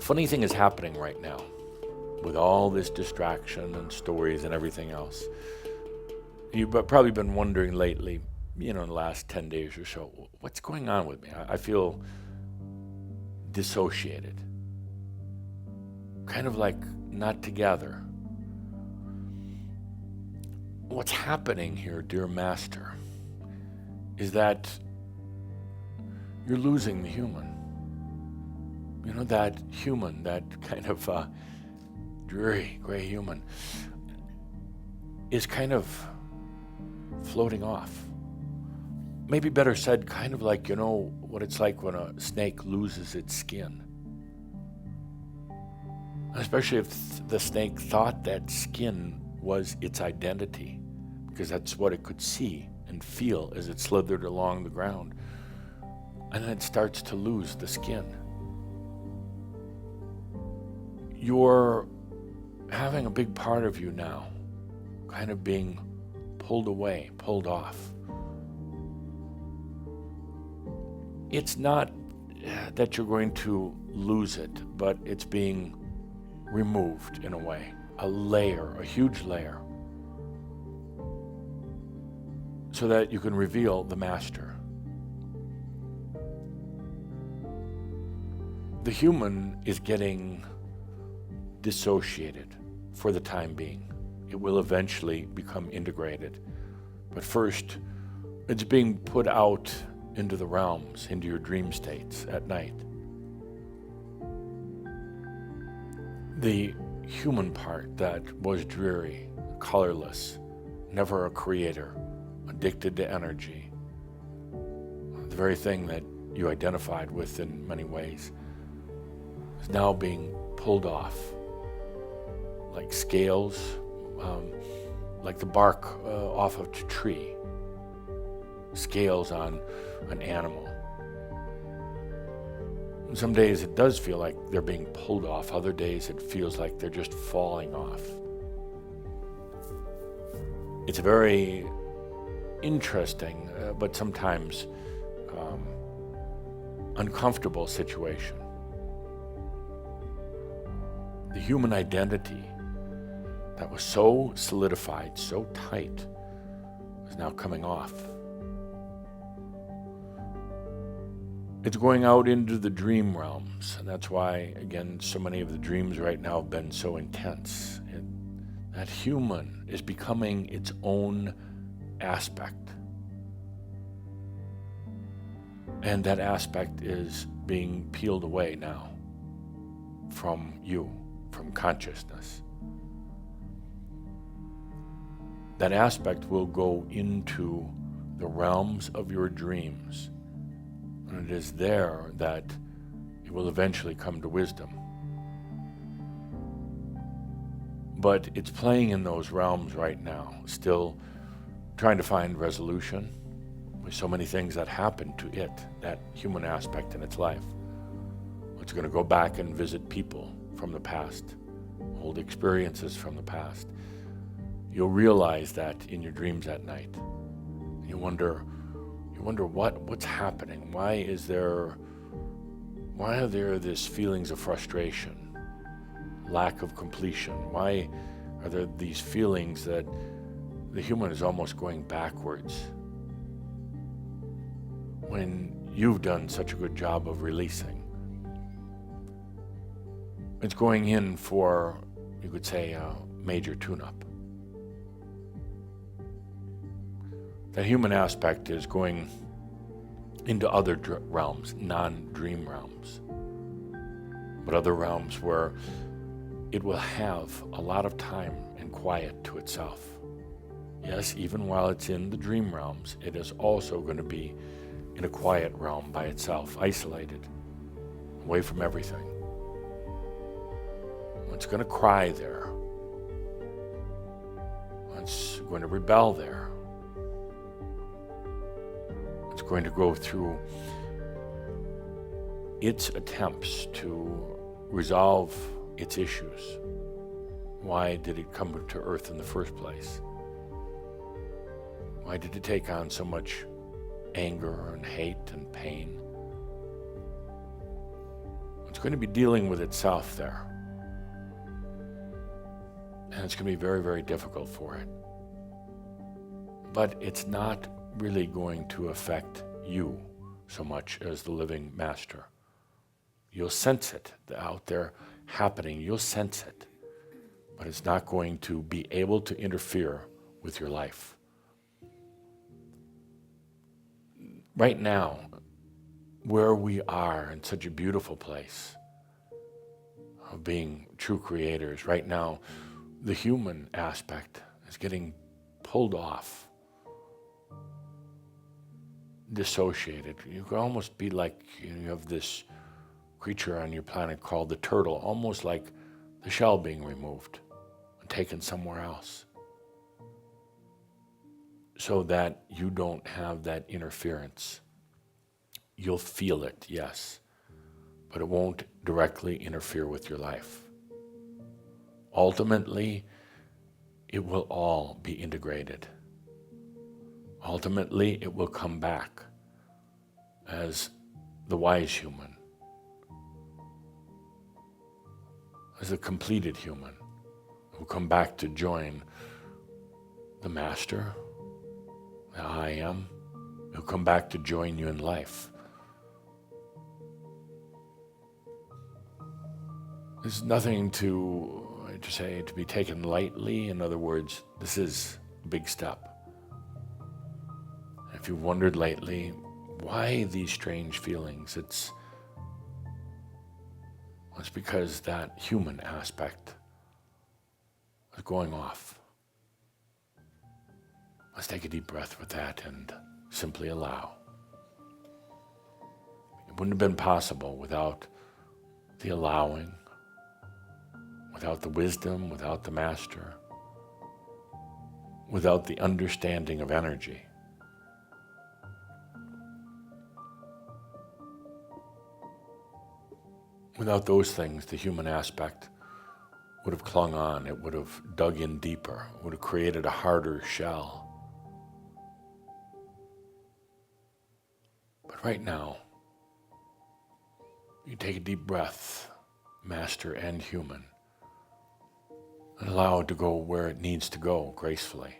funny thing is happening right now with all this distraction and stories and everything else. You've probably been wondering lately, in the last 10 days or so, what's going on with me? I feel dissociated, kind of like not together. What's happening here, dear Master, is that you're losing the human. That human, that kind of dreary gray human, is kind of floating off. Maybe better said, kind of like, what it's like when a snake loses its skin. Especially if the snake thought that skin was its identity, because that's what it could see and feel as it slithered along the ground. And then it starts to lose the skin. You're having a big part of you now kind of being pulled away, pulled off. It's not that you're going to lose it, but it's being removed in a way, a layer, a huge layer, so that you can reveal the Master. The human is getting dissociated for the time being. It will eventually become integrated. But first, it's being put out into the realms, into your dream states at night. The human part that was dreary, colorless, never a creator, addicted to energy, the very thing that you identified with in many ways, is now being pulled off, like scales, like the bark off of a tree, scales on an animal. And some days it does feel like they're being pulled off. Other days it feels like they're just falling off. It's a very interesting, but sometimes uncomfortable situation. The human identity that was so solidified, so tight, is now coming off. It's going out into the dream realms, and that's why, again, so many of the dreams right now have been so intense. That human is becoming its own aspect. And that aspect is being peeled away now from you, from consciousness. That aspect will go into the realms of your dreams. And it is there that it will eventually come to wisdom. But it's playing in those realms right now, still trying to find resolution with so many things that happen to it, that human aspect in its life. It's going to go back and visit people from the past, old experiences from the past. You'll realize that in your dreams at night. You wonder what's happening. Why are there these feelings of frustration, lack of completion? Why are there these feelings that the human is almost going backwards when you've done such a good job of releasing? It's going in for, you could say, a major tune-up. The human aspect is going into other realms, non-dream realms, but other realms where it will have a lot of time and quiet to itself. Yes, even while it's in the dream realms, it is also going to be in a quiet realm by itself, isolated, away from everything. It's going to cry there. It's going to rebel there. It's going to go through its attempts to resolve its issues. Why did it come to Earth in the first place? Why did it take on so much anger and hate and pain? It's going to be dealing with itself there. And it's going to be very, very difficult for it. But it's not really going to affect you so much as the living master. You'll sense it out there happening. You'll sense it. But it's not going to be able to interfere with your life. Right now, where we are in such a beautiful place of being true creators, right now, the human aspect is getting pulled off, dissociated. You could almost be like you have this creature on your planet called the turtle, almost like the shell being removed and taken somewhere else, so that you don't have that interference. You'll feel it, yes, but it won't directly interfere with your life. Ultimately, it will all be integrated. Ultimately, it will come back as the wise human, as a completed human. It will come back to join the master, the I am. It will come back to join you in life. There's nothing to say to be taken lightly. In other words, this is a big step. If you've wondered lately, why these strange feelings? It's because that human aspect is going off. Let's take a deep breath with that and simply allow. It wouldn't have been possible without the allowing, without the wisdom, without the master, without the understanding of energy. Without those things, the human aspect would have clung on, it would have dug in deeper, would have created a harder shell. But right now, you take a deep breath, master and human, and allow it to go where it needs to go gracefully.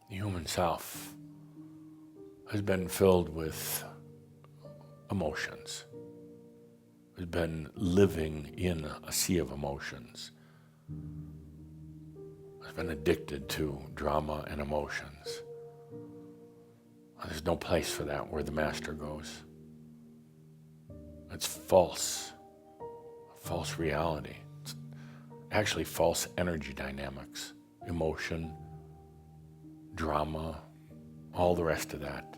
The human self has been filled with emotions, has been living in a sea of emotions, has been addicted to drama and emotions. There's no place for that where the master goes. It's false reality. It's actually false energy dynamics, emotion, drama, all the rest of that.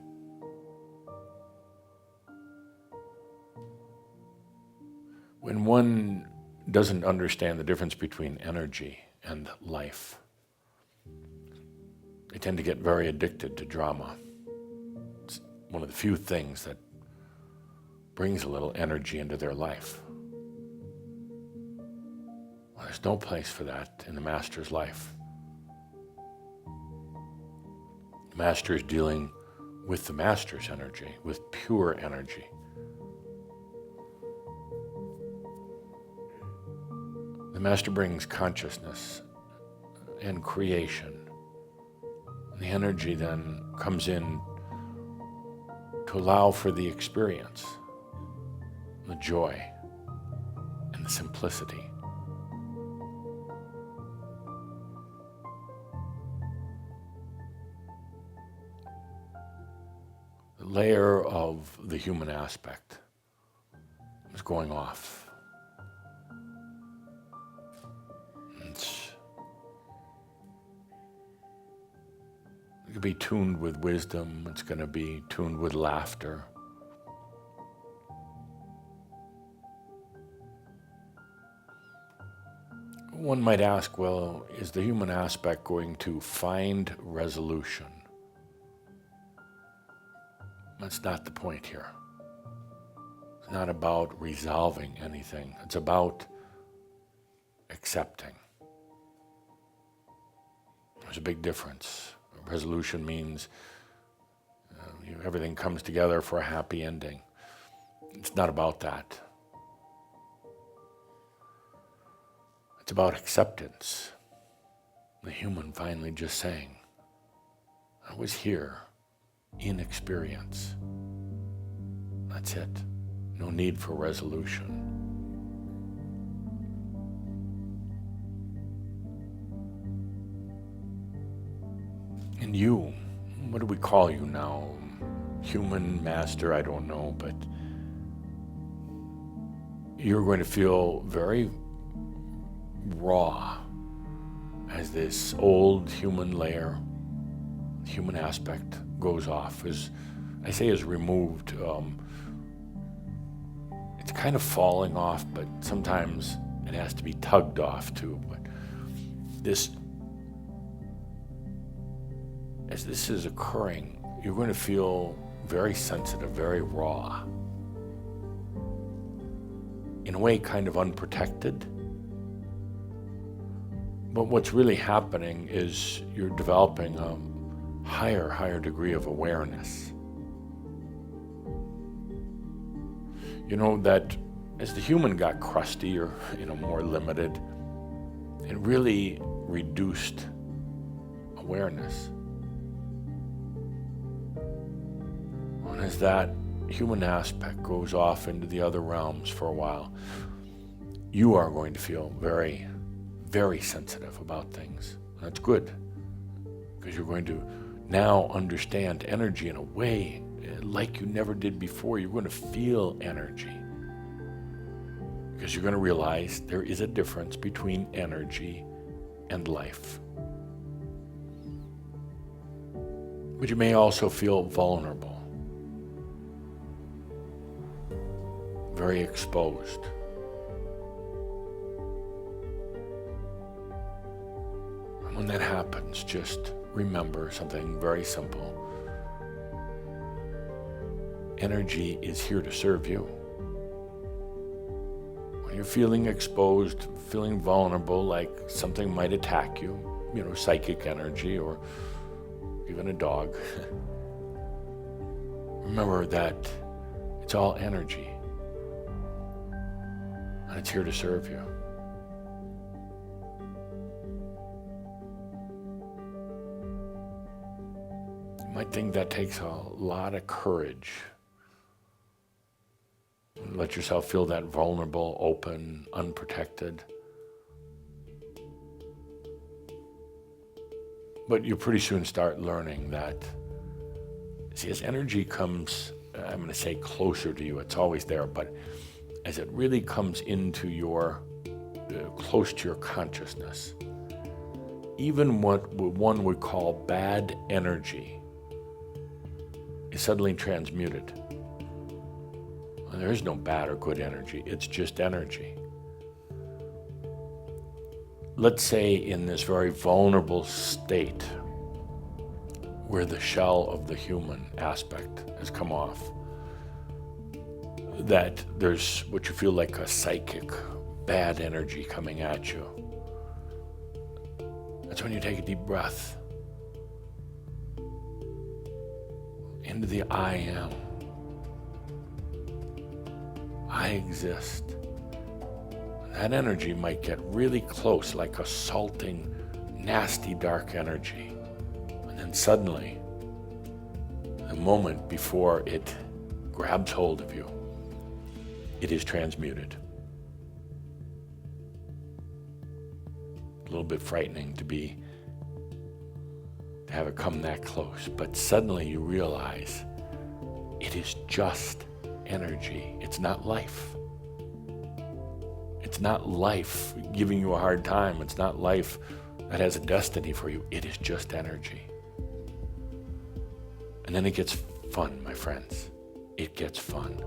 When one doesn't understand the difference between energy and life, they tend to get very addicted to drama. It's one of the few things that brings a little energy into their life. Well, there's no place for that in the master's life. The master is dealing with the master's energy, with pure energy. The master brings consciousness and creation. The energy then comes in to allow for the experience, the joy, and the simplicity. The layer of the human aspect is going off. It's going to be tuned with wisdom. It's going to be tuned with laughter. One might ask, well, is the human aspect going to find resolution? That's not the point here. It's not about resolving anything. It's about accepting. There's a big difference Resolution means everything comes together for a happy ending. It's not about that. It's about acceptance. The human finally just saying, I was here in experience. That's it. No need for resolution. And you, what do we call you now? Human master, I don't know, but you're going to feel very raw as this old human layer, human aspect goes off, is removed. It's kind of falling off, but sometimes it has to be tugged off too. But as this is occurring, you're going to feel very sensitive, very raw. In a way, kind of unprotected. But what's really happening is you're developing a higher degree of awareness. You know that as the human got crusty or more limited, it really reduced awareness. And as that human aspect goes off into the other realms for a while, you are going to feel very, very sensitive about things. That's good, because you're going to now understand energy in a way like you never did before. You're going to feel energy, because you're going to realize there is a difference between energy and life. But you may also feel vulnerable, very exposed. And when that happens, just remember something very simple. Energy is here to serve you. When you're feeling exposed, feeling vulnerable, like something might attack you, psychic energy or even a dog, remember that it's all energy. And it's here to serve you. You might think that takes a lot of courage. Let yourself feel that vulnerable, open, unprotected. But you pretty soon start learning that, as energy comes, I'm going to say closer to you, it's always there, but as it really comes into your, close to your consciousness, even what one would call bad energy is suddenly transmuted. And there is no bad or good energy, it's just energy. Let's say in this very vulnerable state where the shell of the human aspect has come off, that there's what you feel like a psychic bad energy coming at you. That's when you take a deep breath into the I am. I exist. That energy might get really close, like assaulting, nasty, dark energy. And then suddenly, the moment before it grabs hold of you, it is transmuted. A little bit frightening to have it come that close, but suddenly you realize it is just energy. It's not life. It's not life giving you a hard time. It's not life that has a destiny for you. It is just energy. And then it gets fun, my friends. It gets fun.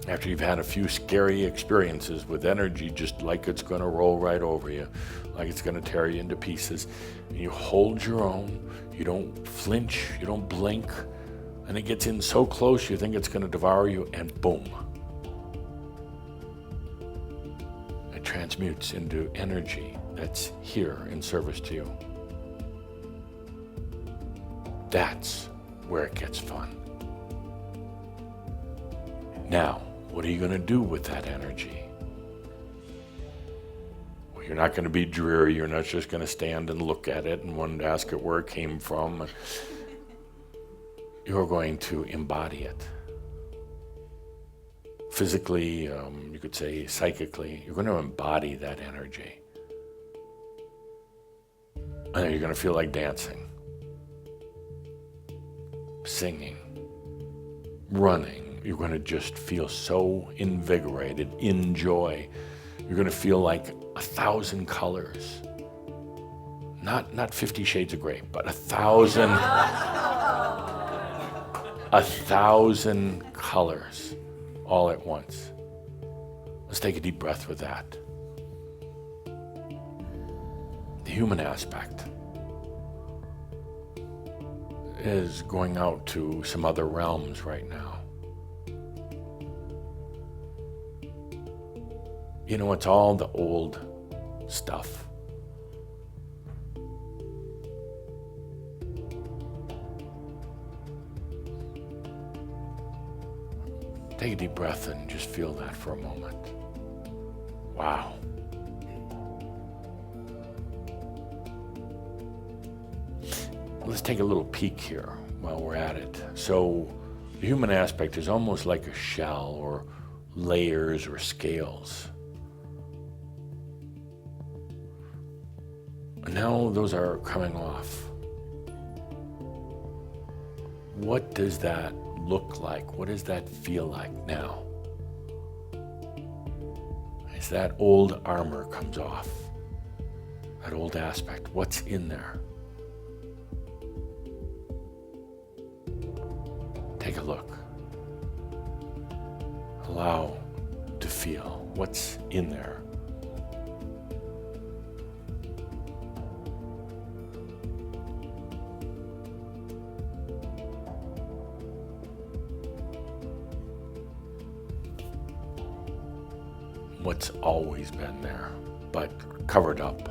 After you've had a few scary experiences with energy, just like it's going to roll right over you, like it's going to tear you into pieces, and you hold your own, you don't flinch, you don't blink, and it gets in so close you think it's going to devour you, and boom. It transmutes into energy, that's here in service to you. That's where it gets fun. Now, what are you going to do with that energy? Well, you're not going to be dreary. You're not just going to stand and look at it and want to ask it where it came from. You're going to embody it. Physically, you could say psychically, you're going to embody that energy. And then you're going to feel like dancing, singing, running. You're going to just feel so invigorated, in joy. You're going to feel like 1,000 colors. Not 50 Shades of Grey, but 1,000, 1,000 colors all at once. Let's take a deep breath with that. The human aspect is going out to some other realms right now. You know, it's all the old stuff. Take a deep breath and just feel that for a moment. Wow. Let's take a little peek here while we're at it. So the human aspect is almost like a shell or layers or scales. And now those are coming off. What does that look like? What does that feel like now? As that old armor comes off, that old aspect, what's in there? Take a look. Allow to feel what's in there. What's always been there, but covered up.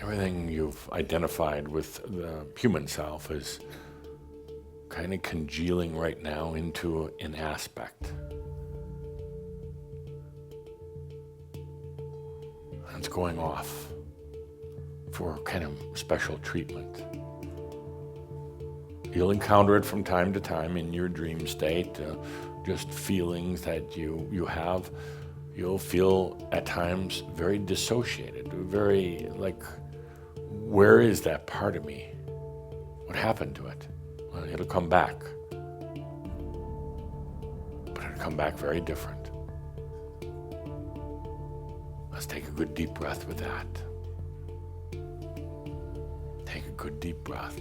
Everything you've identified with the human self is kind of congealing right now into an aspect. And it's going off for kind of special treatment. You'll encounter it from time to time in your dream state, just feelings that you have. You'll feel at times very dissociated, very like, where is that part of me? What happened to it? Well, it'll come back. But it'll come back very different. Let's take a good deep breath with that. Take a good deep breath.